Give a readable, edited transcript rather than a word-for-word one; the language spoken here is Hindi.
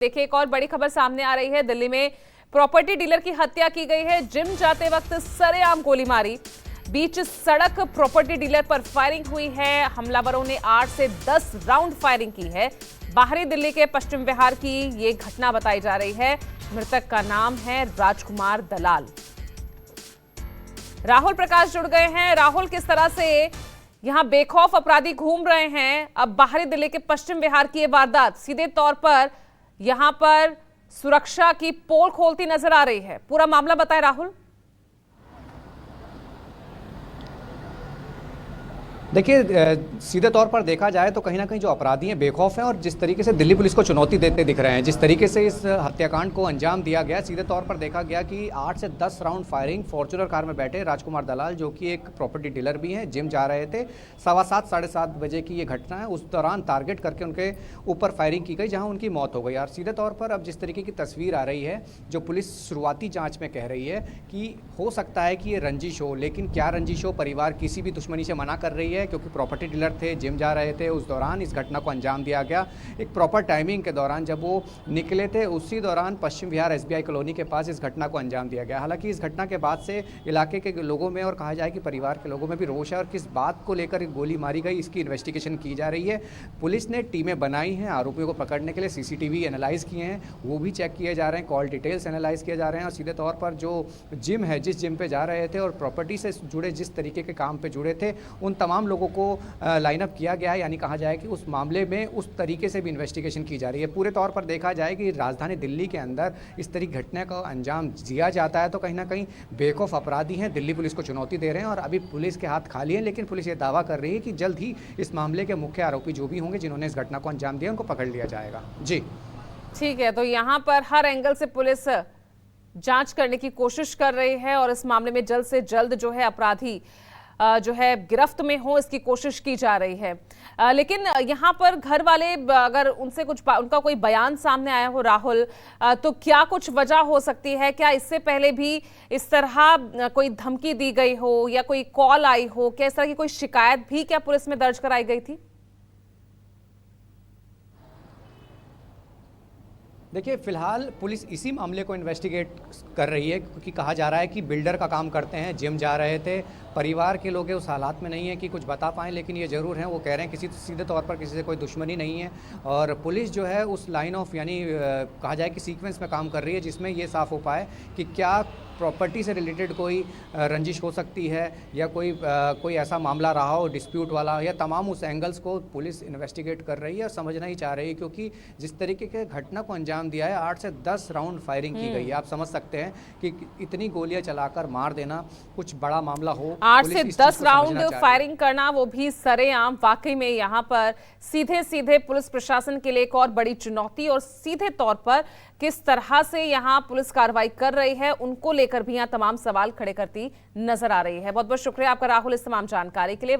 देखिए, एक और बड़ी खबर सामने आ रही है। दिल्ली में प्रॉपर्टी डीलर की हत्या की गई है। जिम जाते वक्त सरेआम गोली मारी, बीच सड़क प्रॉपर्टी डीलर पर फायरिंग हुई है। हमलावरों ने 8 से 10 राउंड फायरिंग की है। बाहरी दिल्ली के पश्चिम विहार की ये घटना बताई जा रही है। मृतक का नाम है राजकुमार दलाल। राहुल प्रकाश जुड़ गए हैं। राहुल, किस तरह से यहां बेखौफ अपराधी घूम रहे हैं? अब बाहरी दिल्ली के पश्चिम विहार की ये वारदात सीधे तौर पर यहां पर सुरक्षा की पोल खोलती नजर आ रही है। पूरा मामला बताएं राहुल। देखिए, सीधे तौर पर देखा जाए तो कहीं ना कहीं जो अपराधी हैं बेखौफ हैं और जिस तरीके से दिल्ली पुलिस को चुनौती देते दिख रहे हैं, जिस तरीके से इस हत्याकांड को अंजाम दिया गया, सीधे तौर पर देखा गया कि 8 से 10 राउंड फायरिंग। फॉर्च्यूनर कार में बैठे राजकुमार दलाल, जो कि एक प्रॉपर्टी डीलर भी हैं, जिम जा रहे थे। 7:15 साढ़े 7 बजे की ये घटना है। उस दौरान टारगेट करके उनके ऊपर फायरिंग की गई, जहाँ उनकी मौत हो गई। और सीधे तौर पर अब जिस तरीके की तस्वीर आ रही है, जो पुलिस शुरुआती जाँच में कह रही है कि हो सकता है कि ये रंजिश हो, लेकिन क्या रंजिश हो, परिवार किसी भी दुश्मनी से मना कर रही है, क्योंकि प्रॉपर्टी डीलर थे, जिम जा रहे थे। उस दौरान इस घटना को अंजाम दिया गया। एक प्रॉपर टाइमिंग के दौरान जब वो निकले थे, उसी दौरान पश्चिम विहार SBI कॉलोनी के पास इस घटना को अंजाम दिया गया। हालांकि इस घटना के बाद से इलाके के लोगों में और कहा जाए कि परिवार के लोगों में भी रोष है, और किस बात को लेकर गोली मारी गई इसकी इन्वेस्टिगेशन की जा रही है। पुलिस ने टीमें बनाई हैं आरोपियों को पकड़ने के लिए। CCTV एनालाइज किए हैं, वो भी चेक किए जा रहे हैं। कॉल डिटेल्स एनालाइज किए जा रहे हैं। और सीधे तौर पर जो जिम है, जिस जिम पे जा रहे थे और प्रॉपर्टी से जुड़े जिस तरीके के काम पे जुड़े थे, उन तमाम लोगों को लाइनअप किया गया है। यानी कहा जाए कि उस मामले में उस तरीके से भी इन्वेस्टिगेशन की जा रही है। पूरे तौर पर देखा जाए कि राजधानी दिल्ली के अंदर इस तरह घटना का अंजाम दिया जाता है तो कहीं ना कहीं बेखौफ अपराधी हैं, दिल्ली पुलिस को चुनौती दे रहे हैं। और अभी पुलिस के हाथ खाली हैं, लेकिन पुलिस ये दावा कर रही है कि जल्द ही इस मामले के मुख्य आरोपी जो भी होंगे, जिन्होंने इस घटना को अंजाम दिया, उनको पकड़ लिया जाएगा। जी ठीक है, तो यहां पर हर एंगल से पुलिस जांच करने की कोशिश कर रही है और इस मामले में जल्द से जल्द जो है अपराधी जो है गिरफ्त में हो, इसकी कोशिश की जा रही है। लेकिन यहाँ पर घर वाले, अगर उनसे कुछ उनका कोई बयान सामने आया हो राहुल, तो क्या कुछ वजह हो सकती है? क्या इससे पहले भी इस तरह कोई धमकी दी गई हो या कोई कॉल आई हो? क्या इस तरह की कोई शिकायत भी क्या पुलिस में दर्ज कराई गई थी? देखिए, फिलहाल पुलिस इसी मामले को इन्वेस्टिगेट कर रही है, क्योंकि कहा जा रहा है कि बिल्डर का काम करते हैं, जिम जा रहे थे। परिवार के लोग उस हालात में नहीं है कि कुछ बता पाएँ, लेकिन ये ज़रूर है, वो कह रहे हैं किसी सीधे तौर पर किसी से कोई दुश्मनी नहीं है। और पुलिस जो है उस लाइन ऑफ, यानी कहा जाए कि सीक्वेंस में काम कर रही है, जिसमें ये साफ हो पाए कि क्या प्रॉपर्टी से रिलेटेड कोई रंजिश हो सकती है या कोई ऐसा मामला रहा हो डिस्प्यूट वाला, या तमाम उस एंगल्स को पुलिस इन्वेस्टिगेट कर रही है और समझना ही चाह रही है। क्योंकि जिस तरीके के घटना को अंजाम दिया है, 8 से 10 राउंड फायरिंग की गई है। आप समझ सकते हैं कि इतनी गोलियां चलाकर मार देना कुछ बड़ा मामला हो। 8 से 10 राउंड फायरिंग करना, वो भी सरेआम, वाकई में यहाँ पर सीधे सीधे पुलिस प्रशासन के लिए एक और बड़ी चुनौती। और सीधे तौर पर किस तरह से यहाँ पुलिस कार्रवाई कर रही है, उनको लेकर भी यहाँ तमाम सवाल खड़े करती नजर आ रही है। बहुत बहुत शुक्रिया आपका राहुल, इस तमाम जानकारी के लिए।